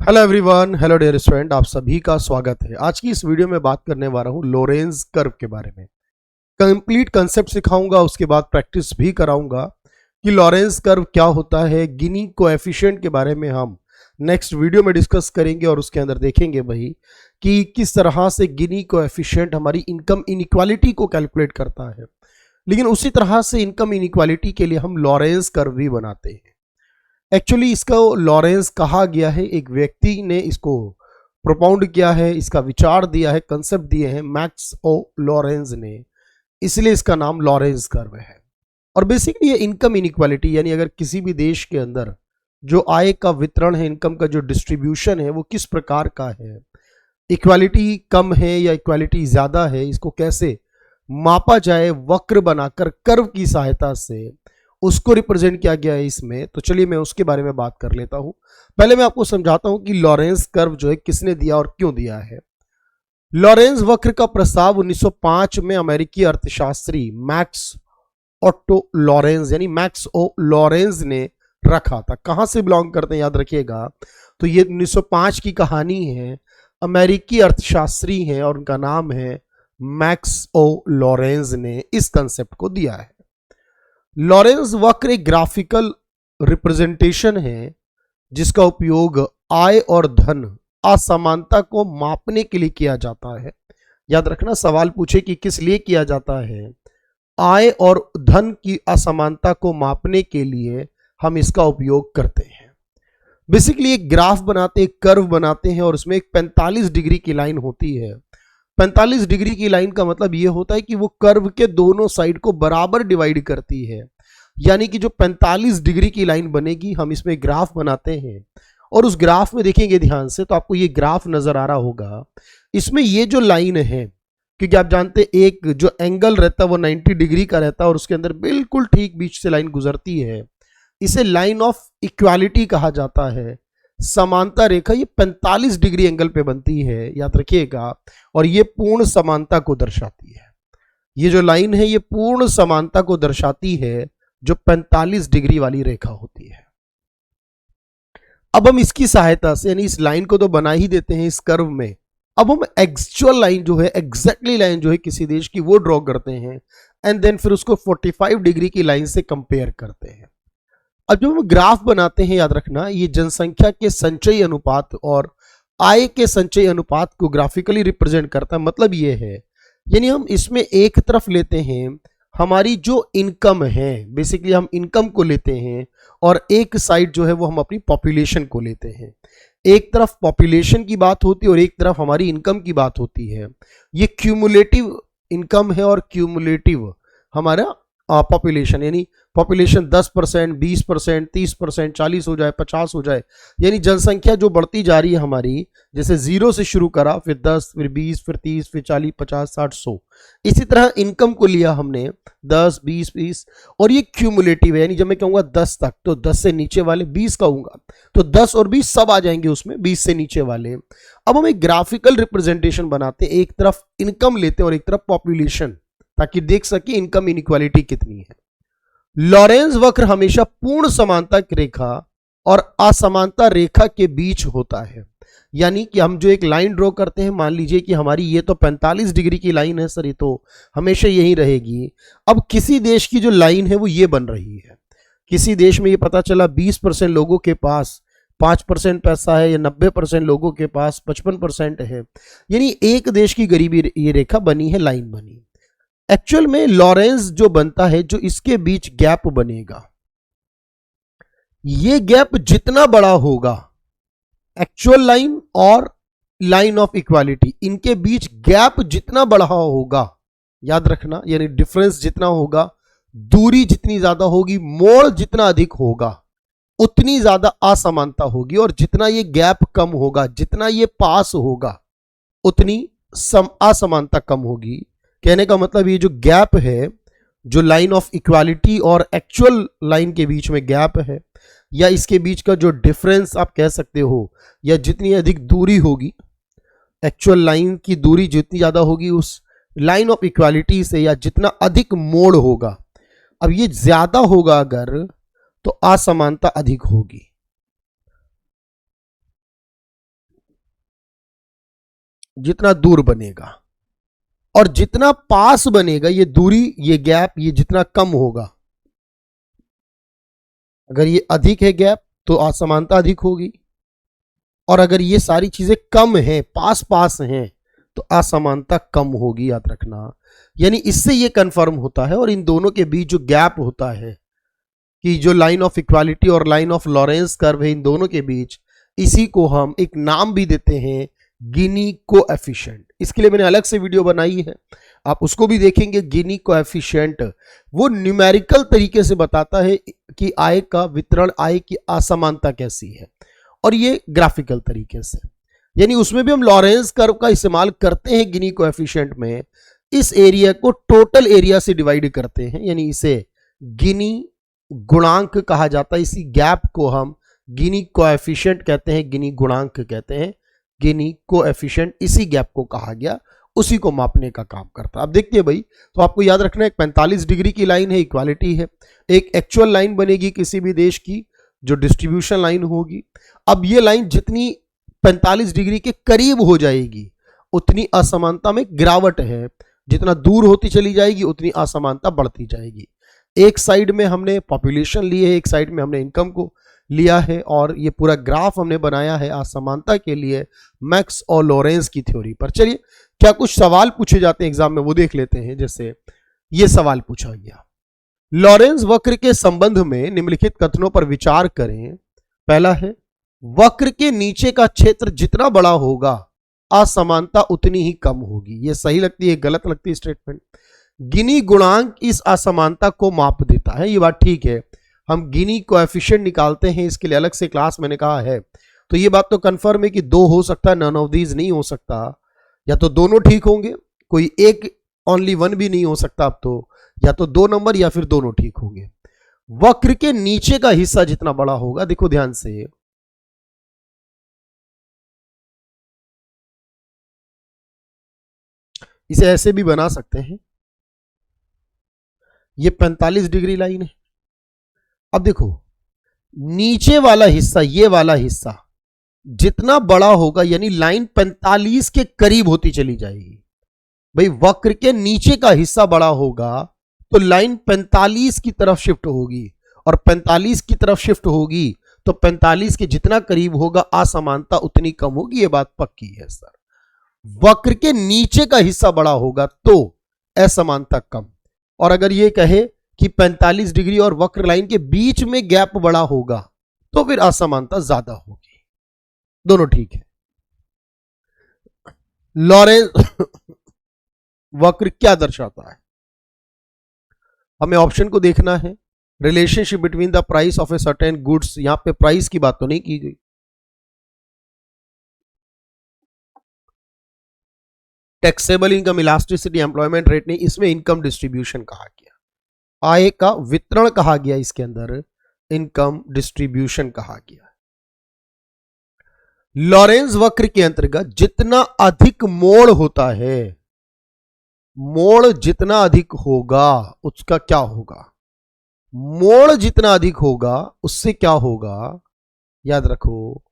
Hello everyone, hello dear student, आप सभी का स्वागत है। आज की इस वीडियो में बात करने वाला हूँ लोरेंज कर्व के बारे में। कंप्लीट कंसेप्ट सिखाऊंगा, उसके बाद प्रैक्टिस भी कराऊंगा कि लोरेंज कर्व क्या होता है। गिनी कोएफिशिएंट के बारे में हम नेक्स्ट वीडियो में डिस्कस करेंगे और उसके अंदर देखेंगे वही कि किस तरह से गिनी कोएफिशिएंट हमारी इनकम इनइक्वालिटी को कैलकुलेट करता है। लेकिन उसी तरह से इनकम इनइक्वालिटी के लिए हम लोरेंज कर्व भी बनाते हैं। एक्चुअली इसको लॉरेंस कहा गया है, एक व्यक्ति ने इसको प्रोपाउंड किया है, इसका विचार दिया है, कंसेप्ट दिए हैं मैक्स ओ लॉरेंस ने, इसलिए इसका नाम लॉरेंस कर्व है। और बेसिकली ये इनकम इनइक्वालिटी, यानी अगर किसी भी देश के अंदर जो आय का वितरण है, इनकम का जो डिस्ट्रीब्यूशन है वो किस प्रकार का है, इक्वालिटी कम है या इक्वालिटी ज्यादा है, इसको कैसे मापा जाए वक्र बनाकर कर्व की सहायता से, उसको रिप्रेजेंट किया गया है इसमें। तो चलिए मैं उसके बारे में बात कर लेता हूं। पहले मैं आपको समझाता हूं कि लॉरेंस कर्व जो है किसने दिया और क्यों दिया है। लॉरेंस वक्र का प्रस्ताव 1905 में अमेरिकी अर्थशास्त्री मैक्स ऑटो लॉरेंस यानी मैक्स ओ लॉरेंस ने रखा था। कहां से बिलोंग करते हैं याद रखिएगा, तो ये 1905 की कहानी है। अमेरिकी अर्थशास्त्री हैं और उनका नाम है मैक्स ओ लॉरेंस ने इस कंसेप्ट को दिया है। लॉरेंस वक्र एक ग्राफिकल रिप्रेजेंटेशन है जिसका उपयोग आय और धन असमानता को मापने के लिए किया जाता है। याद रखना, सवाल पूछे कि किस लिए किया जाता है। आय और धन की असमानता को मापने के लिए हम इसका उपयोग करते हैं। बेसिकली एक ग्राफ बनाते, एक कर्व बनाते हैं और उसमें एक 45 डिग्री की लाइन होती है। 45 डिग्री की लाइन का मतलब यह होता है कि वो कर्व के दोनों साइड को बराबर डिवाइड करती है। यानी कि जो 45 डिग्री की लाइन बनेगी, हम इसमें ग्राफ बनाते हैं और उस ग्राफ में देखेंगे ध्यान से तो आपको ये ग्राफ नजर आ रहा होगा। इसमें ये जो लाइन है, क्योंकि आप जानते एक जो एंगल रहता है वो 90 डिग्री का रहता है और उसके अंदर बिल्कुल ठीक बीच से लाइन गुजरती है, इसे लाइन ऑफ इक्वालिटी कहा जाता है। समानता रेखा ये 45 डिग्री एंगल पे बनती है, याद रखिएगा, और ये पूर्ण समानता को दर्शाती है। ये जो लाइन है ये पूर्ण समानता को दर्शाती है, जो 45 डिग्री वाली रेखा होती है। अब हम इसकी सहायता से, यानी इस लाइन को तो बना ही देते हैं इस कर्व में, अब हम एक्चुअल लाइन जो है, एग्जैक्टली लाइन जो है किसी देश की, वो ड्रॉ करते हैं एंड देन फिर उसको 45 डिग्री की लाइन से कंपेयर करते हैं। अब जब हम ग्राफ बनाते हैं, याद रखना, ये जनसंख्या के संचयी अनुपात और आय के संचयी अनुपात को ग्राफिकली रिप्रेजेंट करता है। मतलब ये है, यानी हम इसमें एक तरफ लेते हैं हमारी जो इनकम है, बेसिकली हम इनकम को लेते हैं, और एक साइड जो है वो हम अपनी पॉपुलेशन को लेते हैं। एक तरफ पॉपुलेशन की बात होती है और एक तरफ हमारी इनकम की बात होती है। ये क्यूमुलेटिव इनकम है और क्यूमुलेटिव हमारा पॉपुलेशन, यानी पॉपुलेशन 10%, 20%, 30%, 40 हो जाए, 50 हो जाए, यानी जनसंख्या जो बढ़ती जा रही है हमारी, जैसे 0 से शुरू करा, फिर 10, फिर 20, फिर 30, फिर 40, 50, 60, 100। इसी तरह इनकम को लिया हमने 10, 20, 20, और ये क्यूमुलेटिव है, यानी जब मैं कहूंगा 10 तक तो 10 से नीचे वाले 20 कहूंगा तो 10 और 20 सब आ जाएंगे उसमें, 20 से नीचे वाले। अब हम एक ग्राफिकल रिप्रेजेंटेशन बनाते हैं, एक तरफ इनकम लेते हैं और एक तरफ पॉपुलेशन, ताकि देख सके इनकम इनइक्वालिटी कितनी है। लॉरेंस वक्र हमेशा पूर्ण समानता की रेखा और असमानता रेखा के बीच होता है। यानी कि हम जो एक लाइन ड्रॉ करते हैं, मान लीजिए कि हमारी ये तो 45 डिग्री की लाइन है सर, ये तो हमेशा यही रहेगी। अब किसी देश की जो लाइन है वो ये बन रही है, किसी देश में ये पता चला 20% लोगों के पास 5% पैसा है, या 90% लोगों के पास 55% है, यानी एक देश की गरीबी ये रेखा बनी है, लाइन बनी। एक्चुअल में लॉरेंस जो बनता है, जो इसके बीच गैप बनेगा, ये गैप जितना बड़ा होगा, एक्चुअल लाइन और लाइन ऑफ इक्वालिटी, इनके बीच गैप जितना बड़ा होगा, याद रखना, यानी डिफरेंस जितना होगा, दूरी जितनी ज्यादा होगी, मोड़ जितना अधिक होगा, उतनी ज्यादा असमानता होगी। और जितना ये गैप कम होगा, जितना ये पास होगा, उतनी असमानता कम होगी। कहने का मतलब ये जो गैप है, जो लाइन ऑफ इक्वालिटी और एक्चुअल लाइन के बीच में गैप है, या इसके बीच का जो डिफरेंस आप कह सकते हो, या जितनी अधिक दूरी होगी, एक्चुअल लाइन की दूरी जितनी ज्यादा होगी उस लाइन ऑफ इक्वालिटी से, या जितना अधिक मोड़ होगा, अब ये ज्यादा होगा अगर, तो असमानता अधिक होगी। जितना दूर बनेगा, और जितना पास बनेगा ये दूरी, ये गैप, ये जितना कम होगा, अगर ये अधिक है गैप तो असमानता अधिक होगी, और अगर ये सारी चीजें कम हैं, पास पास हैं, तो असमानता कम होगी, याद रखना। यानी इससे ये कंफर्म होता है, और इन दोनों के बीच जो गैप होता है कि जो लाइन ऑफ इक्वालिटी और लाइन ऑफ लॉरेंस कर्व है, इन दोनों के बीच, इसी को हम एक नाम भी देते हैं गिनी कोएफिशिएंट। इसके लिए मैंने अलग से वीडियो बनाई है, आप उसको भी देखेंगे। गिनी कोएफिशिएंट वो न्यूमेरिकल तरीके से बताता है कि आय का वितरण, आय की असमानता कैसी है, और ये ग्राफिकल तरीके से, यानी उसमें भी हम लॉरेंस कर्व का इस्तेमाल करते हैं गिनी कोएफिशिएंट में। इस एरिया को टोटल एरिया से डिवाइड करते हैं, यानी इसे गिनी गुणांक कहा जाता है। इसी गैप को हम गिनी कोएफिशिएंट कहते हैं, गिनी गुणांक कहते हैं, गिनी कोएफिशिएंट इसी गैप को कहा गया, उसी को मापने का काम करता है। अब देखते हैं भाई, तो आपको याद रखना है 45 डिग्री की लाइन है, इक्वालिटी है, एक एक्चुअल लाइन बनेगी किसी भी देश की जो डिस्ट्रीब्यूशन लाइन होगी। अब ये लाइन जितनी 45 डिग्री के करीब हो जाएगी उतनी असमानता में गिरावट है, जितना दूर होती चली जाएगी उतनी असमानता बढ़ती जाएगी। एक साइड में हमने पॉपुलेशन ली है, एक साइड में हमने इनकम को लिया है, और ये पूरा ग्राफ हमने बनाया है असमानता के लिए मैक्स और लॉरेंस की थ्योरी पर। चलिए, क्या कुछ सवाल पूछे जाते हैं एग्जाम में वो देख लेते हैं। जैसे ये सवाल पूछा गया, लॉरेंस वक्र के संबंध में निम्नलिखित कथनों पर विचार करें। पहला है, वक्र के नीचे का क्षेत्र जितना बड़ा होगा असमानता उतनी ही कम होगी। ये सही लगती है, गलत लगती है स्टेटमेंट। गिनी गुणांक इस असमानता को माप देता है, ये बात ठीक है। हम गिनी कोएफिशिएंट निकालते हैं, इसके लिए अलग से क्लास मैंने कहा है। तो ये बात तो कंफर्म है कि दो हो सकता है, नन ऑफ दीज नहीं हो सकता, या तो दोनों ठीक होंगे, कोई एक ओनली वन भी नहीं हो सकता। अब तो या तो दो नंबर या फिर दोनों ठीक होंगे। वक्र के नीचे का हिस्सा जितना बड़ा होगा, देखो ध्यान से, इसे ऐसे भी बना सकते हैं, ये 45 डिग्री लाइन है। अब देखो नीचे वाला हिस्सा, ये वाला हिस्सा जितना बड़ा होगा, यानी लाइन 45 के करीब होती चली जाएगी। भाई वक्र के नीचे का हिस्सा बड़ा होगा तो लाइन 45 की तरफ शिफ्ट होगी, और 45 की तरफ शिफ्ट होगी तो 45 के जितना करीब होगा असमानता उतनी कम होगी। ये बात पक्की है सर। वक्र के नीचे का हिस्सा बड़ा होगा तो असमानता कम, और अगर ये कहे कि 45 डिग्री और वक्र लाइन के बीच में गैप बड़ा होगा तो फिर असमानता ज्यादा होगी। दोनों ठीक है। लॉरेंस वक्र क्या दर्शाता है, हमें ऑप्शन को देखना है। Relationship between the price of a certain goods, यहां पे प्राइस की बात तो नहीं की गई। Taxable income, elasticity, employment rate नहीं, इसमें इनकम डिस्ट्रीब्यूशन कहा गया, आय का वितरण कहा गया, इसके अंदर इनकम डिस्ट्रीब्यूशन कहा गया। लॉरेंस वक्र के अंतर्गत जितना अधिक मोड़ होता है, मोड़ जितना अधिक होगा उसका क्या होगा, मोड़ जितना अधिक होगा उससे क्या होगा, याद रखो,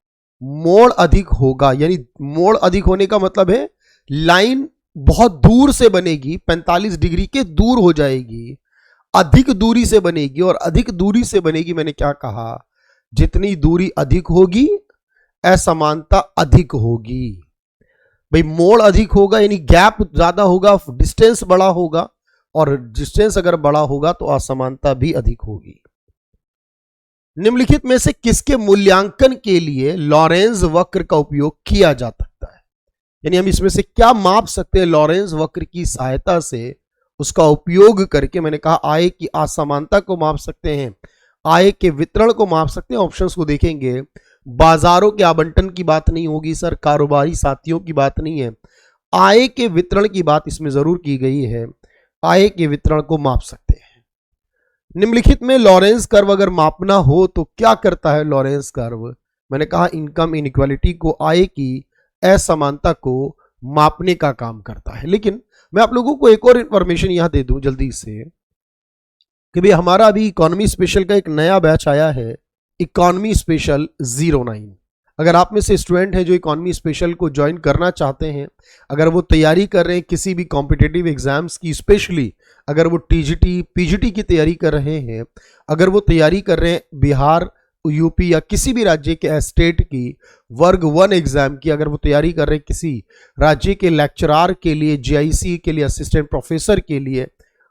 मोड़ अधिक होगा, यानी मोड़ अधिक होने का मतलब है लाइन बहुत दूर से बनेगी, 45 डिग्री के दूर हो जाएगी, अधिक दूरी से बनेगी, और अधिक दूरी से बनेगी, मैंने क्या कहा, जितनी दूरी अधिक होगी असमानता अधिक होगी। भाई मोड़ अधिक होगा यानी गैप ज्यादा होगा, डिस्टेंस बड़ा होगा, और डिस्टेंस अगर बड़ा होगा तो असमानता भी अधिक होगी। निम्नलिखित में से किसके मूल्यांकन के लिए लॉरेंस वक्र का उपयोग किया जा सकता है, यानी हम इसमें से क्या माप सकते हैं लॉरेंस वक्र की सहायता से, उसका उपयोग करके। मैंने कहा आय की असमानता को माप सकते हैं, आय के वितरण को माप सकते हैं। ऑप्शंस को देखेंगे, बाजारों के आवंटन की बात नहीं होगी सर, कारोबारी साथियों की बात नहीं है, आय के वितरण की बात इसमें जरूर की गई है, आय के वितरण को माप सकते हैं। निम्नलिखित में लॉरेंस कर्व अगर मापना हो तो क्या करता है लॉरेंस कर्व, मैंने कहा इनकम इनइक्वालिटी को, आय की असमानता को मापने का काम करता है। लेकिन मैं आप लोगों को एक और इंफॉर्मेशन यहां दे दूं जल्दी से कि भाई हमारा अभी इकोनॉमी स्पेशल का एक नया बैच आया है, इकोनॉमी स्पेशल 09। अगर आप में से स्टूडेंट हैं जो इकोनॉमी स्पेशल को ज्वाइन करना चाहते हैं, अगर वो तैयारी कर रहे हैं किसी भी कॉम्पिटिटिव एग्जाम्स की, स्पेशली अगर वो टीजीटी पीजीटी की तैयारी कर रहे हैं, अगर वो तैयारी कर रहे हैं बिहार, यूपी या किसी भी राज्य के स्टेट की वर्ग 1 एग्जाम की, अगर वो तैयारी कर रहे हैं किसी राज्य के लेक्चरार के लिए, जीआईसी के लिए, असिस्टेंट प्रोफेसर के लिए,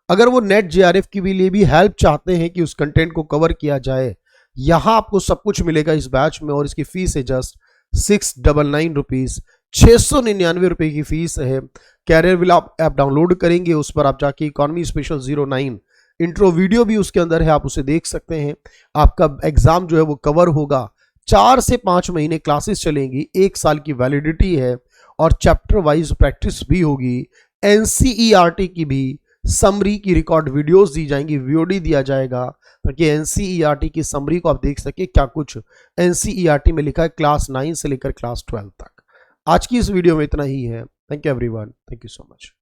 अगर वो नेट जेआरएफ के लिए भी हेल्प चाहते हैं कि उस कंटेंट को कवर किया जाए, यहां आपको सब कुछ मिलेगा इस बैच में। और इसकी फीस है जस्ट 699 रुपीज, 699 रुपए की फीस है। कैरियर विल आप ऐप डाउनलोड करेंगे, उस पर आप जाके इकोनॉमी स्पेशल 09 इंट्रो वीडियो भी उसके अंदर है, आप उसे देख सकते हैं। आपका एग्जाम जो है वो कवर होगा। 4 से 5 महीने क्लासेस चलेंगी, 1 साल की वैलिडिटी है और चैप्टर वाइज प्रैक्टिस भी होगी। एनसीईआरटी की भी समरी की रिकॉर्ड वीडियोस दी जाएंगी, वीओडी दिया जाएगा, ताकि एनसीईआरटी की समरी को आप देख सके क्या कुछ एनसीईआरटी में लिखा है क्लास 9 से लेकर क्लास 12 तक। आज की इस वीडियो में इतना ही है। Thank you everyone, thank you so much.